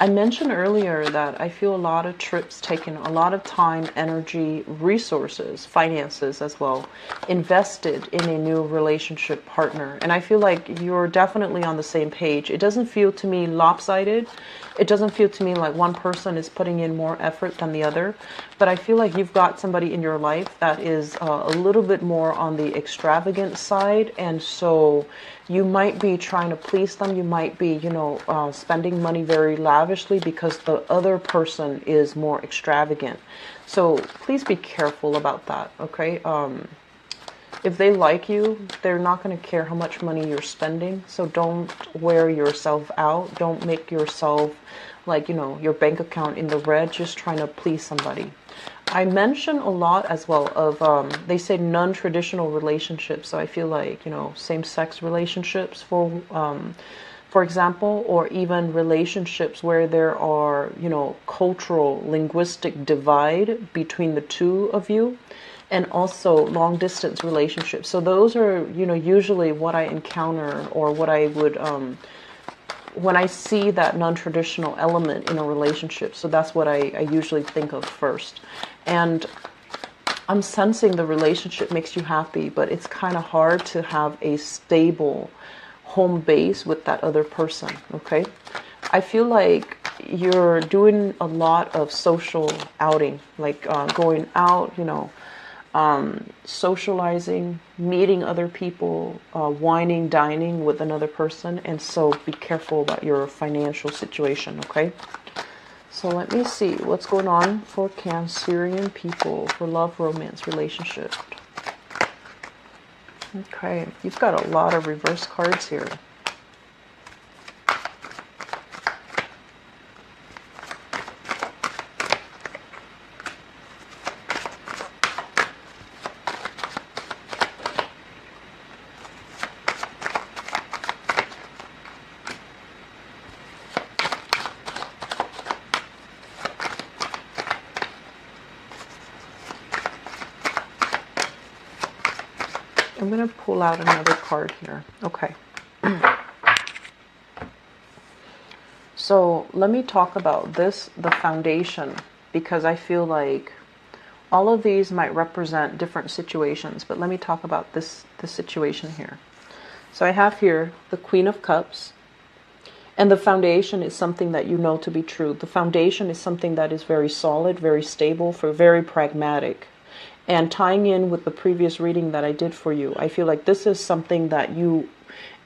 I mentioned earlier that I feel a lot of trips taken, a lot of time, energy, resources, finances as well, invested in a new relationship partner. And I feel like you're definitely on the same page. It doesn't feel to me lopsided. It doesn't feel to me like one person is putting in more effort than the other. But I feel like you've got somebody in your life that is a little bit more on the extravagant side. And so you might be trying to please them. You might be, spending money very lavishly because the other person is more extravagant. So please be careful about that, okay? If they like you, they're not going to care how much money you're spending. So don't wear yourself out. Don't make yourself like, your bank account in the red just trying to please somebody. I mention a lot as well of, they say non-traditional relationships. So I feel like, same-sex relationships for example, or even relationships where there are, cultural, linguistic divide between the two of you, and also long distance relationships. So those are, usually what I encounter, or what I would, when I see that non-traditional element in a relationship. So that's what I usually think of first. And I'm sensing the relationship makes you happy, but it's kind of hard to have a stable home base with that other person, okay? I feel like you're doing a lot of social outing, like going out, socializing, meeting other people, wining, dining with another person. And so be careful about your financial situation, okay? So let me see what's going on for Cancerian people for love, romance, relationship. Okay, you've got a lot of reverse cards here. I'm going to pull out another card here. Okay. So let me talk about this, the foundation, because I feel like all of these might represent different situations, but let me talk about this situation here. So I have here the Queen of Cups, and the foundation is something that you know to be true. The foundation is something that is very solid, very stable, very pragmatic. And tying in with the previous reading that I did for you, I feel like this is something that you,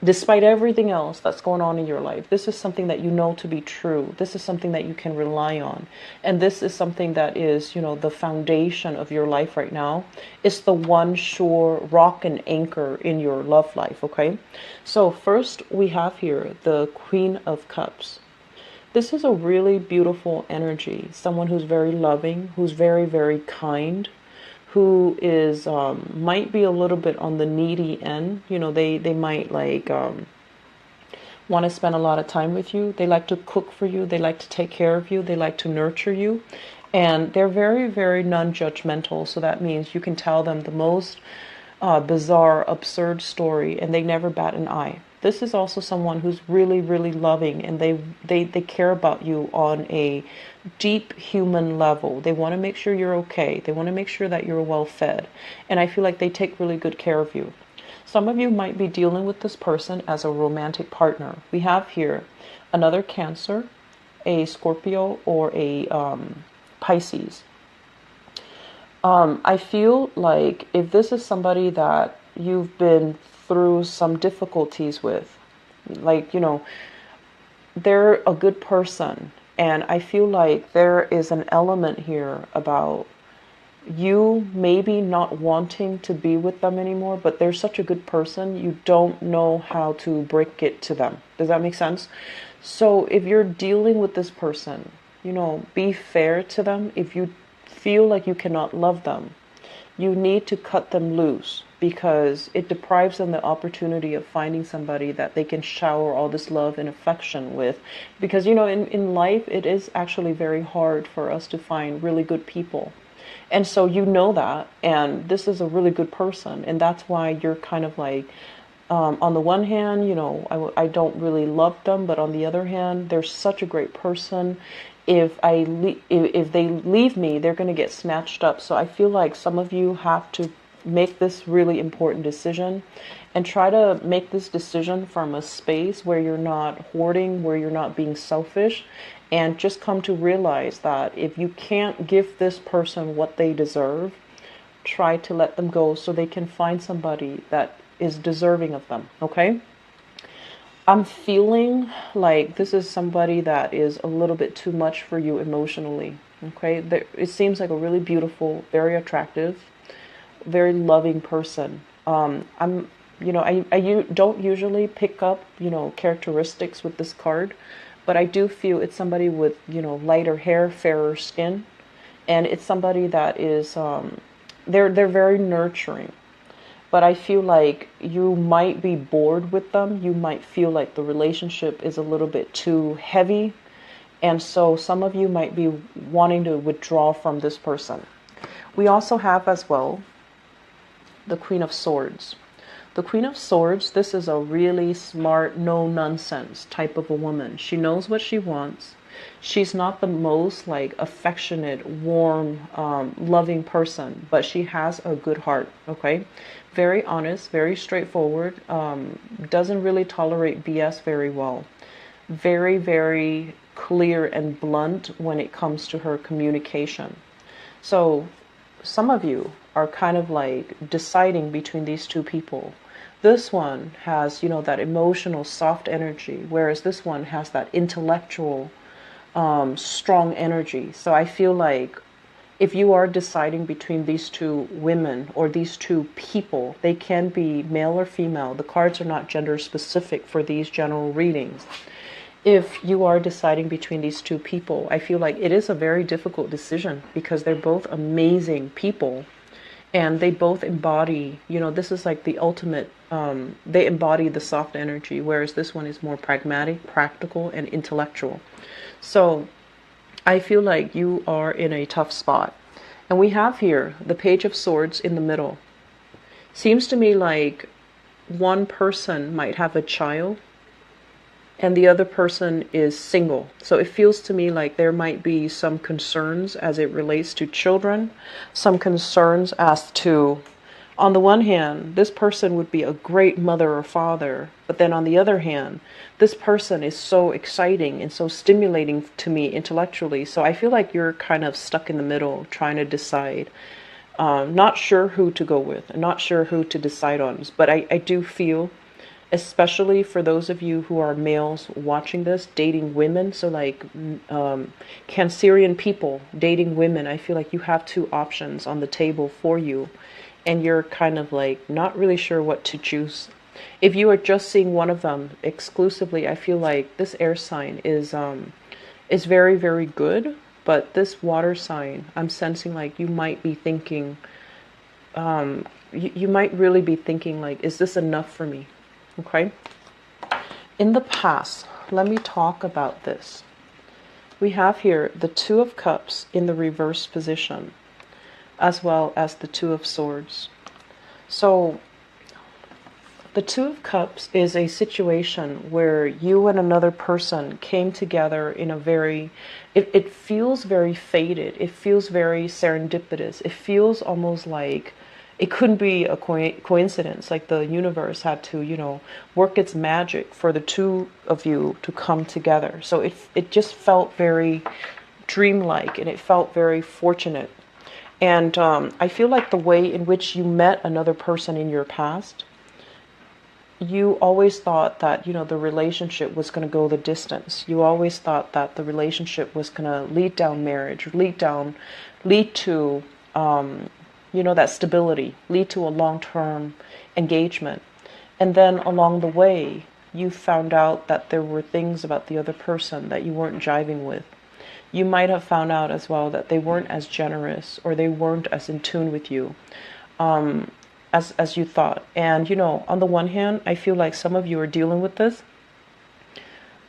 despite everything else that's going on in your life, this is something that you know to be true. This is something that you can rely on. And this is something that is, the foundation of your life right now. It's the one sure rock and anchor in your love life, okay? So first we have here the Queen of Cups. This is a really beautiful energy. Someone who's very loving, who's very, very kind, who is might be a little bit on the needy end. They might like want to spend a lot of time with you. They like to cook for you. They like to take care of you. They like to nurture you. And they're very, very non-judgmental. So that means you can tell them the most bizarre, absurd story, and they never bat an eye. This is also someone who's really, really loving, and they care about you on a deep human level. They want to make sure you're okay. They want to make sure that you're well fed. And I feel like they take really good care of you. Some of you might be dealing with this person as a romantic partner. We have here another Cancer, a Scorpio, or a Pisces. I feel like if this is somebody that you've been through some difficulties with, like, they're a good person. And I feel like there is an element here about you maybe not wanting to be with them anymore, but they're such a good person, you don't know how to break it to them. Does that make sense? So if you're dealing with this person, be fair to them. If you feel like you cannot love them, you need to cut them loose, because it deprives them the opportunity of finding somebody that they can shower all this love and affection with. Because, in life, it is actually very hard for us to find really good people. And so that, and this is a really good person, and that's why you're kind of like On the one hand, you know, I don't really love them, but on the other hand, they're such a great person. If they leave me, they're going to get snatched up. So I feel like some of you have to make this really important decision, and try to make this decision from a space where you're not hoarding, where you're not being selfish, and just come to realize that if you can't give this person what they deserve, try to let them go so they can find somebody that is deserving of them. Okay, I'm feeling like this is somebody that is a little bit too much for you emotionally. Okay, it seems like a really beautiful, very attractive, very loving person. You know, don't usually pick up, you know, characteristics with this card, but I do feel it's somebody with, you know, lighter hair, fairer skin, and it's somebody that is, they're very nurturing. But I feel like you might be bored with them. You might feel like the relationship is a little bit too heavy. And so some of you might be wanting to withdraw from this person. We also have as well the Queen of Swords. The Queen of Swords, this is a really smart, no-nonsense type of a woman. She knows what she wants. She's not the most like affectionate, warm, loving person, but she has a good heart, okay? Very honest, very straightforward, doesn't really tolerate BS very well. Very, very clear and blunt when it comes to her communication. So some of you are kind of like deciding between these two people. This one has, you know, that emotional, soft energy, whereas this one has that intellectual, strong energy. So I feel like if you are deciding between these two women or these two people, they can be male or female. The cards are not gender specific for these general readings. If you are deciding between these two people, I feel like it is a very difficult decision because they're both amazing people and they both embody, you know, this is like the ultimate, they embody the soft energy, whereas this one is more pragmatic, practical, and intellectual. So I feel like you are in a tough spot. And we have here the Page of Swords in the middle. Seems to me like one person might have a child and the other person is single. So it feels to me like there might be some concerns as it relates to children, some concerns as to, on the one hand, this person would be a great mother or father, but then on the other hand, this person is so exciting and so stimulating to me intellectually. So I feel like you're kind of stuck in the middle trying to decide. Not sure who to go with, not sure who to decide on. But I do feel, especially for those of you who are males watching this, dating women, so like Cancerian people dating women, I feel like you have two options on the table for you. And you're kind of like not really sure what to choose. If you are just seeing one of them exclusively, I feel like this air sign is very, very good. But this water sign, I'm sensing like you might be thinking, you might really be thinking like, is this enough for me? Okay. In the past, let me talk about this. We have here the Two of Cups in the reverse position, as well as the Two of Swords. So the Two of Cups is a situation where you and another person came together in a very, it feels very fated. It feels very serendipitous. It feels almost like it couldn't be a coincidence, like the universe had to, you know, work its magic for the two of you to come together. So it just felt very dreamlike and it felt very fortunate. And I feel like the way in which you met another person in your past, you always thought that, you know, the relationship was going to go the distance. You always thought that the relationship was going to lead down marriage, lead to, you know, that stability, lead to a long-term engagement. And then along the way, you found out that there were things about the other person that you weren't jiving with. You might have found out as well that they weren't as generous or they weren't as in tune with you as you thought. And, you know, on the one hand, I feel like some of you are dealing with this.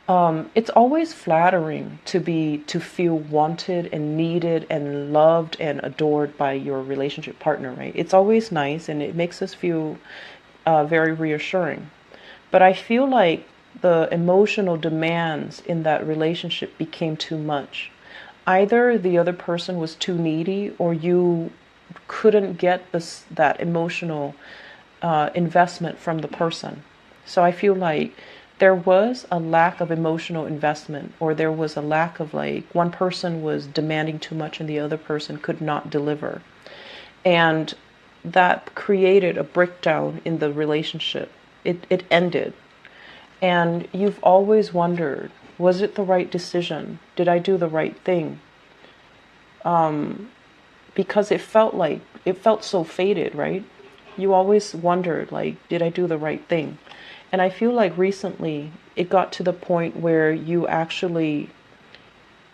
It's always flattering to feel wanted and needed and loved and adored by your relationship partner, right? It's always nice and it makes us feel very reassuring. But I feel like the emotional demands in that relationship became too much. Either the other person was too needy, or you couldn't get that emotional investment from the person. So I feel like there was a lack of emotional investment, or there was a lack of, like, one person was demanding too much and the other person could not deliver. And that created a breakdown in the relationship. It ended. And you've always wondered, was it the right decision? Did I do the right thing? Because it felt so fated, right? You always wondered, like, did I do the right thing? And I feel like recently it got to the point where you actually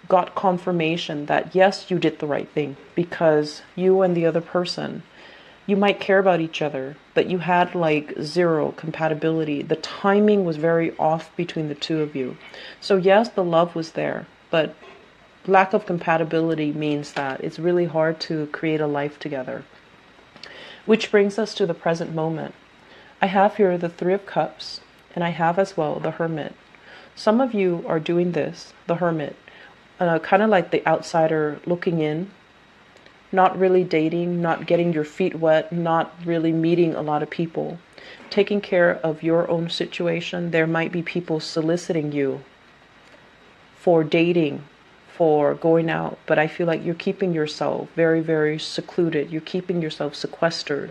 got confirmation that yes, you did the right thing, because you and the other person, you might care about each other, but you had like zero compatibility. The timing was very off between the two of you. So yes, the love was there, but lack of compatibility means that it's really hard to create a life together. Which brings us to the present moment. I have here the Three of Cups, and I have as well the Hermit. Some of you are doing this, the Hermit, kind of like the outsider looking in, not really dating, not getting your feet wet, not really meeting a lot of people, taking care of your own situation. There might be people soliciting you for dating, for going out, but I feel like you're keeping yourself very, very secluded. You're keeping yourself sequestered,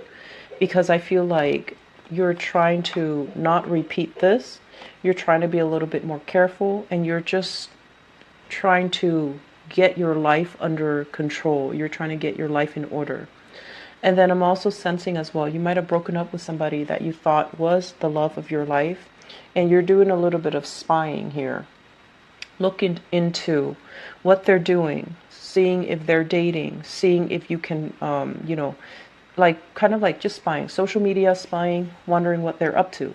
because I feel like you're trying to not repeat this. You're trying to be a little bit more careful, and you're just trying to get your life under control. You're trying to get your life in order. And then I'm also sensing as well, you might have broken up with somebody that you thought was the love of your life, and you're doing a little bit of spying here. Looking into what they're doing, seeing if they're dating, seeing if you can, like kind of like just spying, social media spying, wondering what they're up to.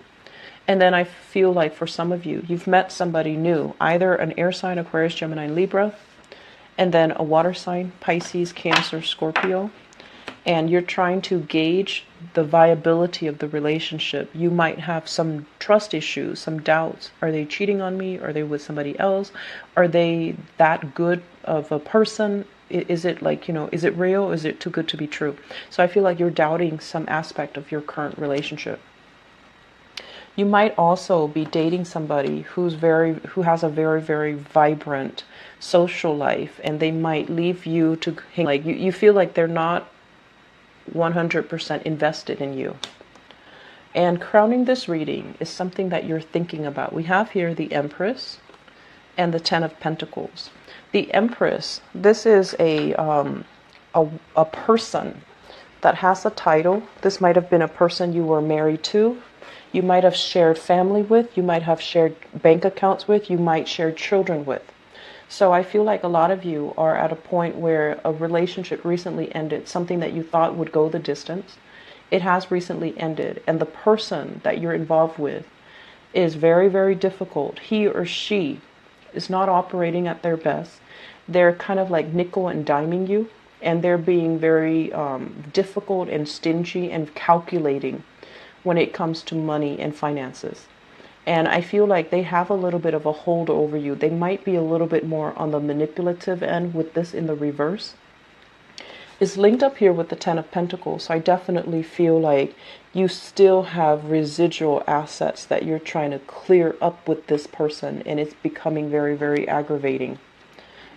And then I feel like for some of you, you've met somebody new, either an air sign, Aquarius, Gemini, Libra, and then a water sign, Pisces, Cancer, Scorpio. And you're trying to gauge the viability of the relationship. You might have some trust issues, some doubts. Are they cheating on me? Are they with somebody else? Are they that good of a person? Is it like, is it real? Is it too good to be true? So I feel like you're doubting some aspect of your current relationship. You might also be dating somebody who has a very, very vibrant social life, and they might leave you to hang, like you feel like they're not 100% invested in you. And crowning this reading is something that you're thinking about. We have here the Empress and the Ten of Pentacles. The Empress, this is a person that has a title. This might have been a person you were married to. You might have shared family with. You might have shared bank accounts with. You might share children with. So I feel like a lot of you are at a point where a relationship recently ended, something that you thought would go the distance. It has recently ended, and the person that you're involved with is very, very difficult. He or she is not operating at their best. They're kind of like nickel and diming you, and they're being very difficult and stingy and calculating when it comes to money and finances. And I feel like they have a little bit of a hold over you. They might be a little bit more on the manipulative end with this in the reverse. It's linked up here with the Ten of Pentacles. So I definitely feel like you still have residual assets that you're trying to clear up with this person. And it's becoming very, very aggravating.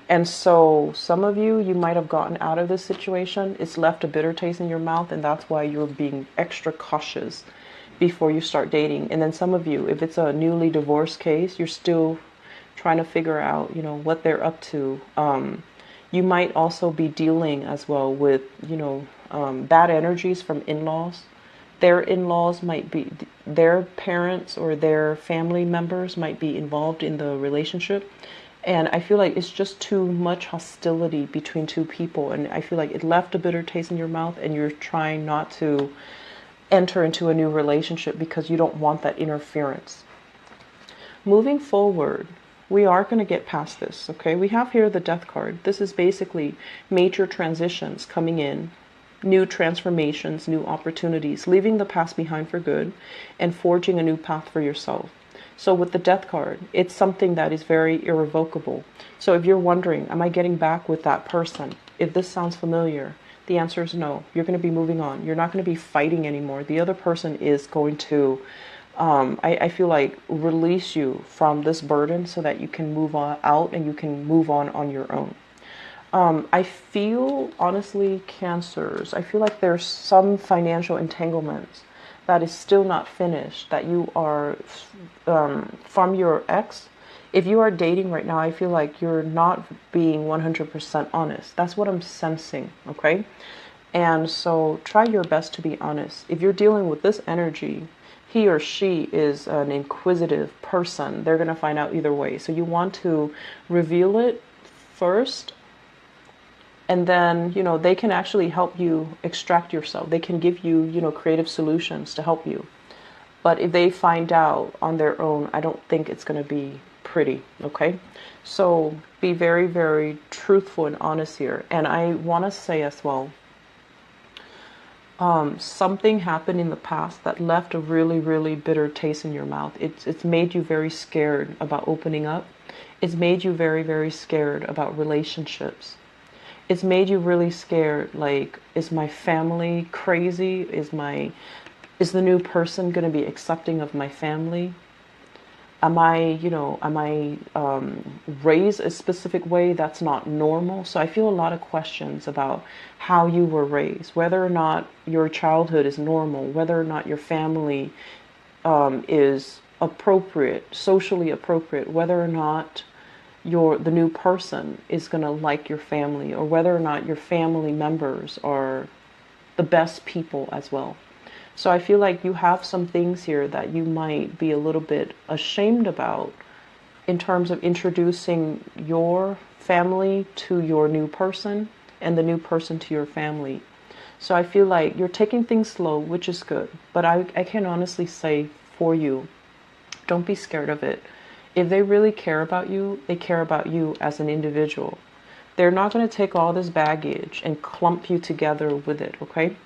And so some of you might have gotten out of this situation. It's left a bitter taste in your mouth. And that's why you're being extra cautious before you start dating. And then some of you, if it's a newly divorced case, you're still trying to figure out, what they're up to. You might also be dealing as well with, bad energies from in-laws. Their in-laws might be, their parents or their family members might be involved in the relationship. And I feel like it's just too much hostility between two people. And I feel like it left a bitter taste in your mouth, and you're trying not to enter into a new relationship because you don't want that interference. Moving forward, we are going to get past this, okay? We have here the Death card. This is basically major transitions coming in new transformations, new opportunities, leaving the past behind for good and forging a new path for yourself. So with the Death card, it's something that is very irrevocable. So if you're wondering, am I getting back with that person? If this sounds familiar, the answer is no. You're going to be moving on. You're not going to be fighting anymore. The other person is going to, I feel like, release you from this burden so that you can move on out and you can move on your own. I feel, honestly, Cancers, I feel like there's some financial entanglements that is still not finished, that you are, from your ex. If you are dating right now, I feel like you're not being 100% honest. That's what I'm sensing, okay? And so try your best to be honest. If you're dealing with this energy, he or she is an inquisitive person. They're going to find out either way. So you want to reveal it first. And then, you know, they can actually help you extract yourself. They can give you, you know, creative solutions to help you. But if they find out on their own, I don't think it's going to be pretty, okay? So be very, very truthful and honest here. And I want to say as well, something happened in the past that left a really, really bitter taste in your mouth. It's made you very scared about opening up. It's made you very, very scared about relationships. It's made you really scared, like, is my family crazy? Is the new person going to be accepting of my family? Am I raised a specific way that's not normal? So I feel a lot of questions about how you were raised, whether or not your childhood is normal, whether or not your family is appropriate, socially appropriate, whether or not the new person is going to like your family, or whether or not your family members are the best people as well. So I feel like you have some things here that you might be a little bit ashamed about in terms of introducing your family to your new person and the new person to your family. So I feel like you're taking things slow, which is good. But I can honestly say for you, don't be scared of it. If they really care about you, they care about you as an individual. They're not going to take all this baggage and clump you together with it, okay?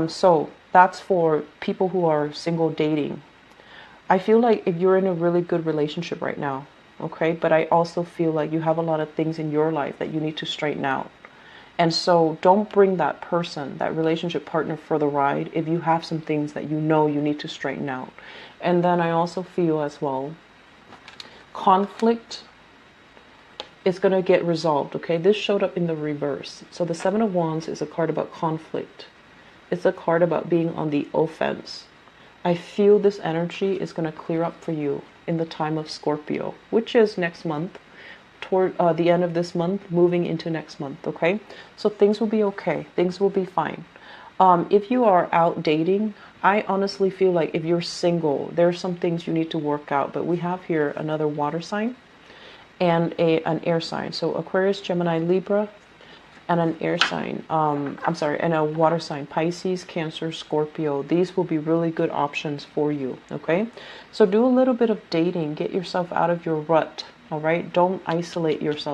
So that's for people who are single dating. I feel like if you're in a really good relationship right now, okay? But I also feel like you have a lot of things in your life that you need to straighten out. And so don't bring that person, that relationship partner, for the ride if you have some things that you know you need to straighten out. And then I also feel as well, conflict is going to get resolved, okay? This showed up in the reverse. So the Seven of Wands is a card about conflict. It's a card about being on the offense. I feel this energy is going to clear up for you in the time of Scorpio, which is next month, toward the end of this month, moving into next month, okay? So things will be okay. Things will be fine. If you are out dating, I honestly feel like if you're single, there are some things you need to work out. But we have here another water sign and an air sign. So Aquarius, Gemini, Libra, and an air sign. And a water sign, Pisces, Cancer, Scorpio. These will be really good options for you, okay? So do a little bit of dating. Get yourself out of your rut, all right? Don't isolate yourself.